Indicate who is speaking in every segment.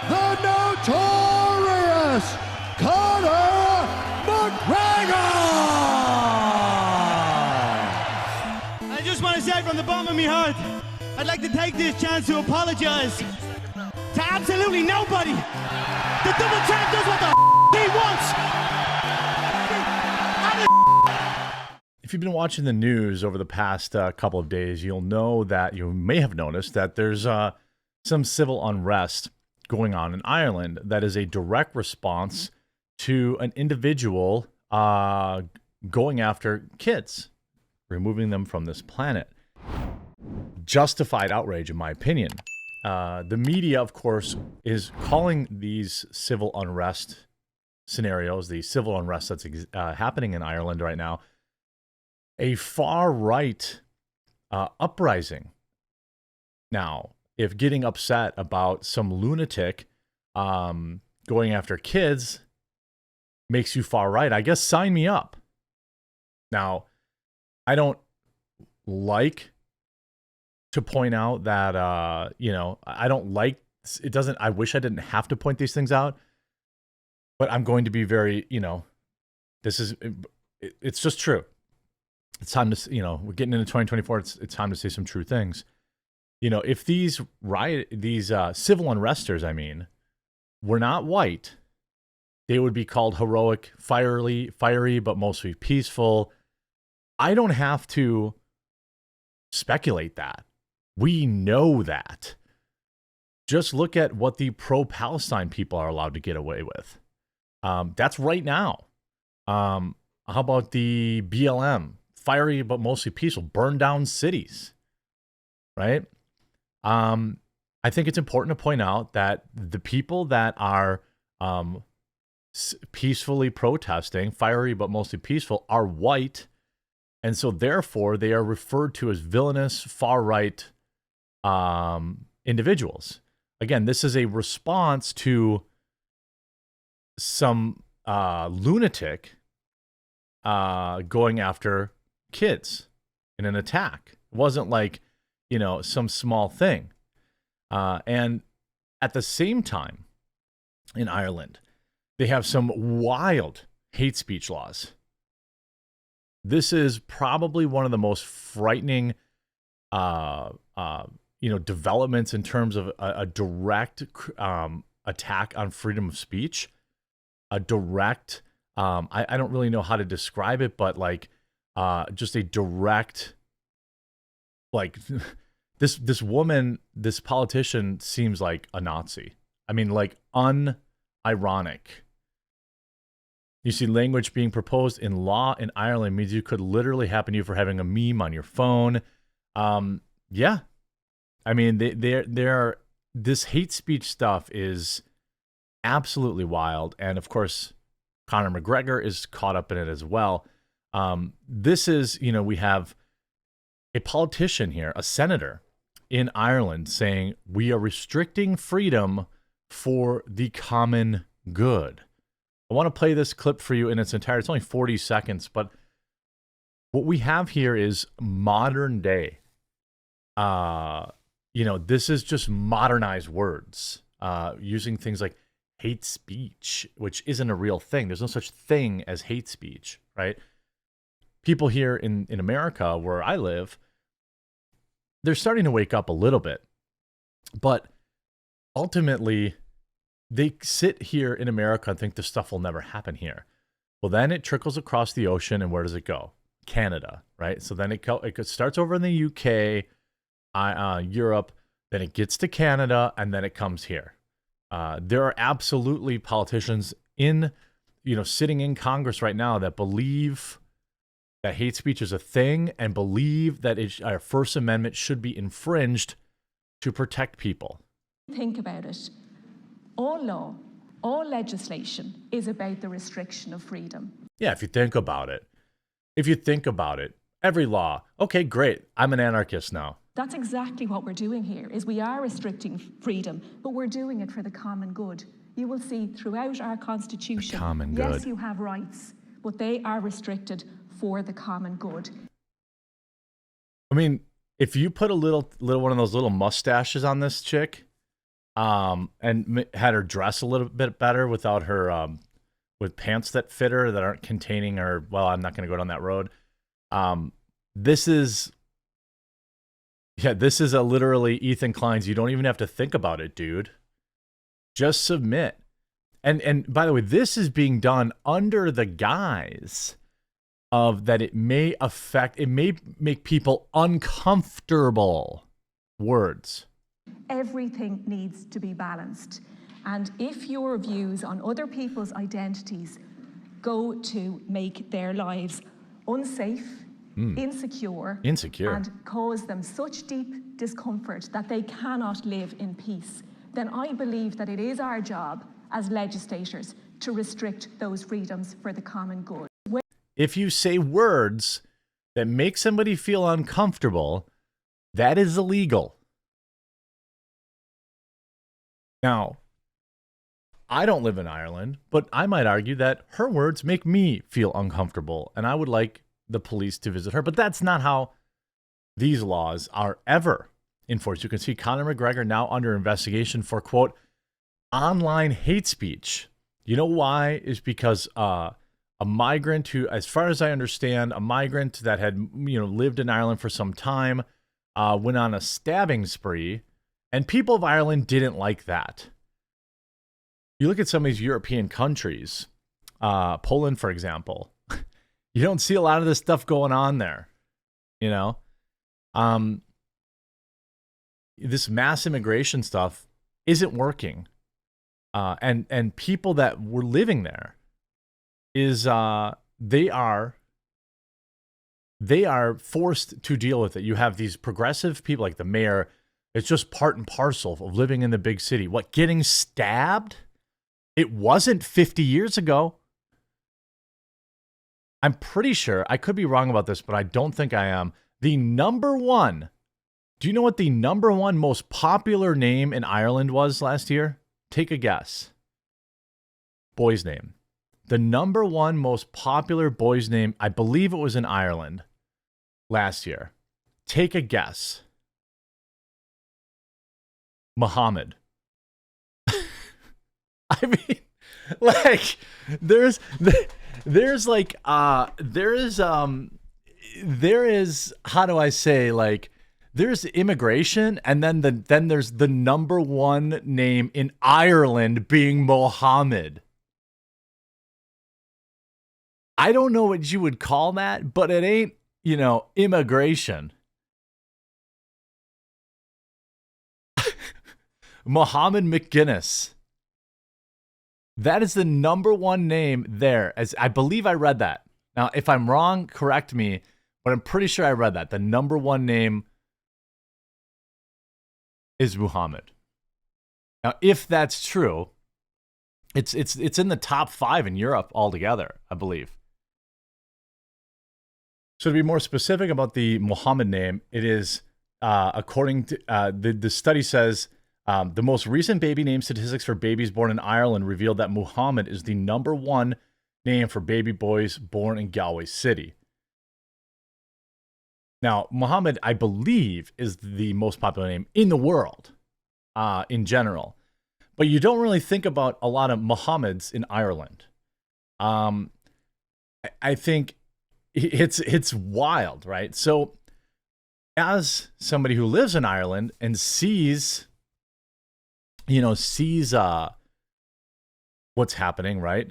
Speaker 1: the notorious Conor McGregor!
Speaker 2: I just want to say from the bottom of my heart, I'd like to take this chance to apologize to absolutely nobody. The double champ does what the he wants.
Speaker 3: If you've been watching the news over the past couple of days, you'll know that you may have noticed that there's some civil unrest going on in Ireland that is a direct response to an individual going after kids, removing them from this planet. Justified outrage, in my opinion. The media, of course, is calling these civil unrest scenarios, the civil unrest that's happening in Ireland right now, a far-right uprising. Now, if getting upset about some lunatic going after kids makes you far-right, I guess sign me up. Now, I don't like to point out that, I don't like, it doesn't, I wish I didn't have to point these things out, but I'm going to be very, it's just true. It's time to, we're getting into 2024. It's time to say some true things. If these civil unresters, were not white, they would be called heroic, fiery, but mostly peaceful. I don't have to speculate that. We know that. Just look at what the pro-Palestine people are allowed to get away with. That's right now. How about the BLM? Fiery, but mostly peaceful. Burn down cities, right? I think it's important to point out that the people that are peacefully protesting, fiery, but mostly peaceful, are white. And so therefore they are referred to as villainous, far-right individuals. Again, this is a response to some lunatic going after kids in an attack. It wasn't like, some small thing. And at the same time, in Ireland, they have some wild hate speech laws. This is probably one of the most frightening, developments in terms of a direct attack on freedom of speech. A direct, I don't really know how to describe it, but just a direct, this woman, this politician seems like a Nazi. Unironic. You see, language being proposed in law in Ireland means you could literally happen to you for having a meme on your phone. Yeah. This hate speech stuff is absolutely wild. And of course, Conor McGregor is caught up in it as well. This is, we have a politician here, a senator in Ireland saying we are restricting freedom for the common good. I want to play this clip for you in its entirety. It's only 40 seconds, but what we have here is modern day. This is just modernized words, using things like hate speech, which isn't a real thing. There's no such thing as hate speech, right? People here in America, where I live, they're starting to wake up a little bit. But ultimately, they sit here in America and think this stuff will never happen here. Well, then it trickles across the ocean, and where does it go? Canada, right? So then it starts over in the UK, Europe, then it gets to Canada, and then it comes here. There are absolutely politicians sitting in Congress right now that believe that hate speech is a thing and believe that our First Amendment should be infringed to protect people.
Speaker 4: Think about it. All law, all legislation is about the restriction of freedom.
Speaker 3: Yeah, if you think about it, every law, okay, great, I'm an anarchist now.
Speaker 4: That's exactly what we're doing here, is we are restricting freedom, but we're doing it for the common good. You will see throughout our Constitution, yes, you have rights, but they are restricted for the common good.
Speaker 3: If you put a little one of those little mustaches on this chick, and had her dress a little bit better without her with pants that fit her that aren't containing her. Well, I'm not going to go down that road. This is a literally Ethan Klein's. You don't even have to think about it, dude. Just submit. And by the way, this is being done under the guise of that it may make people uncomfortable. Words.
Speaker 4: Everything needs to be balanced. And if your views on other people's identities go to make their lives unsafe, insecure, and cause them such deep discomfort that they cannot live in peace, then I believe that it is our job as legislators to restrict those freedoms for the common good.
Speaker 3: If you say words that make somebody feel uncomfortable, that is illegal. Now, I don't live in Ireland, but I might argue that her words make me feel uncomfortable, and I would like the police to visit her. But that's not how these laws are ever enforced. You can see Conor McGregor now under investigation for, quote, online hate speech. You know why? Is because a migrant who, as far as I understand, a migrant that had lived in Ireland for some time, went on a stabbing spree, and people of Ireland didn't like that. You look at some of these European countries, Poland, for example, you don't see a lot of this stuff going on there. This mass immigration stuff isn't working. And people that were living there they are forced to deal with it. You have these progressive people like the mayor. It's just part and parcel of living in the big city. What, getting stabbed? It wasn't 50 years ago. I'm pretty sure, I could be wrong about this, but I don't think I am. Do you know what the number one most popular name in Ireland was last year? Take a guess. Boy's name. The number one most popular boy's name, I believe it was in Ireland last year. Take a guess. Muhammad. I mean, like, there is, how do I say, like, there's immigration, and then there's the number one name in Ireland being Mohammed. I don't know what you would call that, but it ain't, immigration. Mohammed McGuinness. That is the number one name there. As I believe I read that. Now, if I'm wrong, correct me, but I'm pretty sure I read that. The number one name is Muhammad. Now, if that's true, it's in the top 5 in Europe altogether, I believe. So to be more specific about the Muhammad name, it is according to the study says the most recent baby name statistics for babies born in Ireland revealed that Muhammad is the number one name for baby boys born in Galway City. Now, Muhammad, I believe, is the most popular name in the world, in general. But you don't really think about a lot of Muhammads in Ireland. I think it's wild, right? So, as somebody who lives in Ireland and sees what's happening, right?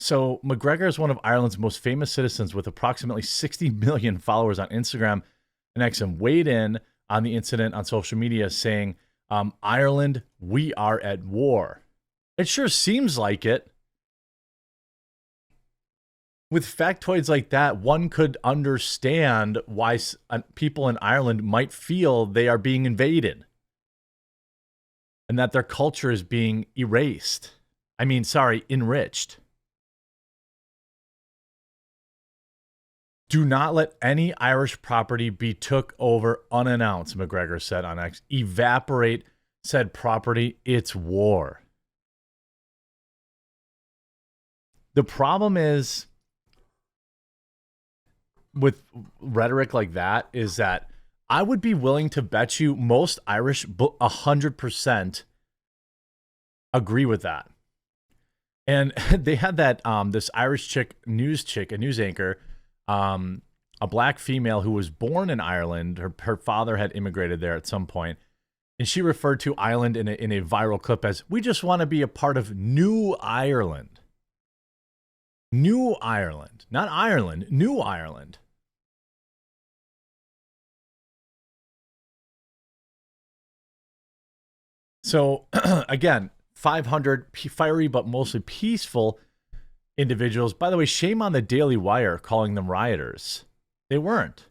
Speaker 3: So McGregor is one of Ireland's most famous citizens with approximately 60 million followers on Instagram and X, and weighed in on the incident on social media saying, Ireland, we are at war. It sure seems like it. With factoids like that, one could understand why people in Ireland might feel they are being invaded and that their culture is being enriched. Do not let any Irish property be took over unannounced, McGregor said on X. Evaporate said property, it's war. The problem is with rhetoric like that is that I would be willing to bet you most Irish 100% agree with that. And they had that this Irish chick, a news anchor, a black female who was born in Ireland. Her father had immigrated there at some point, and she referred to Ireland in a viral clip as, "We just want to be a part of New Ireland." New Ireland, not Ireland, New Ireland. So again, 500 fiery but mostly peaceful individuals. By the way, shame on the Daily Wire calling them rioters. They weren't.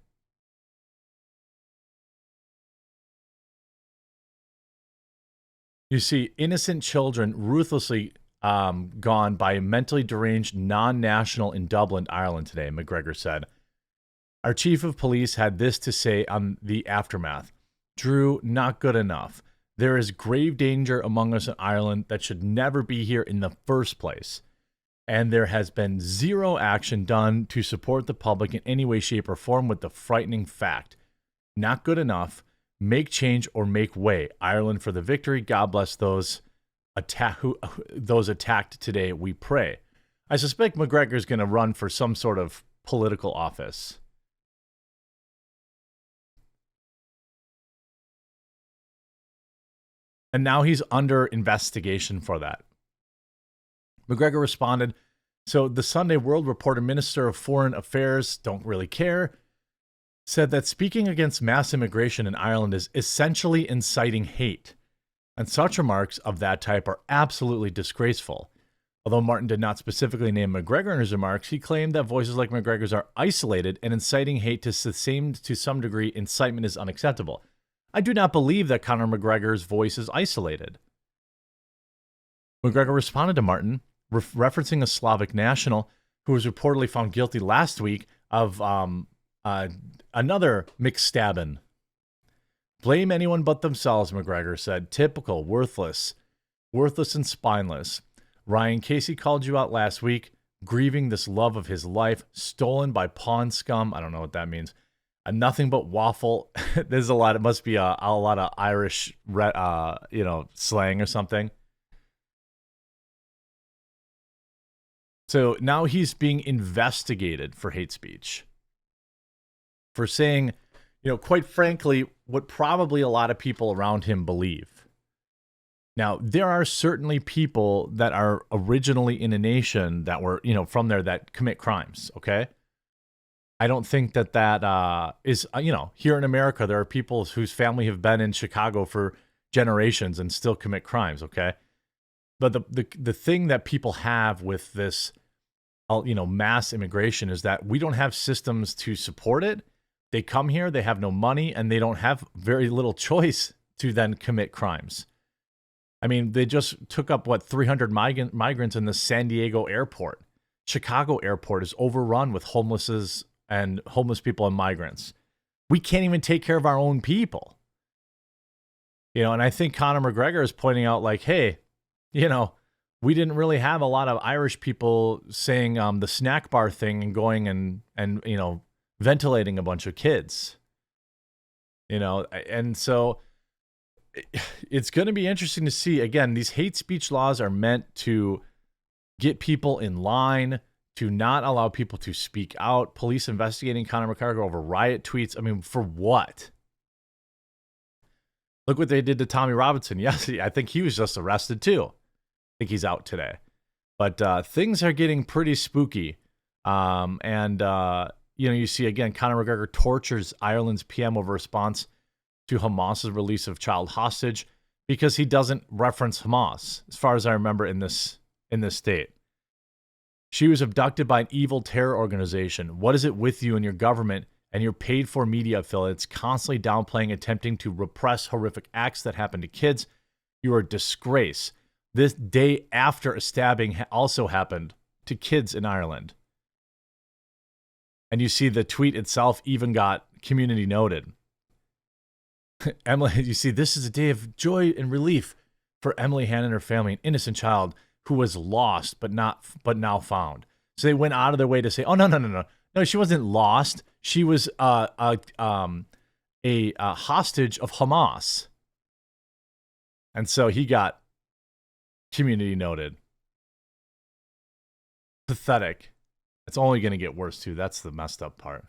Speaker 3: You see innocent children ruthlessly gone by a mentally deranged non-national in Dublin, Ireland today, McGregor said. Our chief of police had this to say on the aftermath. Drew, not good enough. There is grave danger among us in Ireland that should never be here in the first place. And there has been zero action done to support the public in any way, shape, or form with the frightening fact. Not good enough. Make change or make way. Ireland for the victory. God bless those attacked today, we pray. I suspect McGregor's going to run for some sort of political office. And now he's under investigation for that. McGregor responded, so the Sunday World Reporter, Minister of Foreign Affairs, don't really care, said that speaking against mass immigration in Ireland is essentially inciting hate. And such remarks of that type are absolutely disgraceful. Although Martin did not specifically name McGregor in his remarks, he claimed that voices like McGregor's are isolated and inciting hate to some degree. Incitement is unacceptable. I do not believe that Conor McGregor's voice is isolated. McGregor responded to Martin, referencing a Slavic national who was reportedly found guilty last week of another McStabbin. Blame anyone but themselves, McGregor said. Typical, worthless and spineless. Ryan Casey called you out last week, grieving this love of his life, stolen by pawn scum. I don't know what that means. Nothing but waffle. There's a lot. It must be a lot of Irish, slang or something. So now he's being investigated for hate speech, for saying, quite frankly, what probably a lot of people around him believe. Now, there are certainly people that are originally in a nation that were, from there that commit crimes. Okay. I don't think that is, here in America, there are people whose family have been in Chicago for generations and still commit crimes, okay? But the thing that people have with this, mass immigration is that we don't have systems to support it. They come here, they have no money, and they don't have very little choice to then commit crimes. I mean, they just took up, 300 migrants in the San Diego airport. Chicago airport is overrun with homeless people and migrants. We can't even take care of our own people. And I think Conor McGregor is pointing out like, hey, we didn't really have a lot of Irish people saying the snack bar thing and going and ventilating a bunch of kids. And so it's going to be interesting to see. Again, these hate speech laws are meant to get people in line, to not allow people to speak out. Police investigating Conor McGregor over riot tweets. I mean, for what? Look what they did to Tommy Robinson. Yes, I think he was just arrested too. I think he's out today. But things are getting pretty spooky. You see, again, Conor McGregor tortures Ireland's PM over response to Hamas's release of child hostage because he doesn't reference Hamas, as far as I remember in this state. She was abducted by an evil terror organization. What is it with you and your government and your paid-for media affiliates constantly downplaying, attempting to repress horrific acts that happen to kids? You are a disgrace. This day after a stabbing also happened to kids in Ireland. And you see the tweet itself even got community noted. Emily, you see, this is a day of joy and relief for Emily Hannon and her family, an innocent child who was lost but now found. So they went out of their way to say, oh, no, she wasn't lost. She was a hostage of Hamas. And so he got community noted. Pathetic. It's only going to get worse, too. That's the messed up part.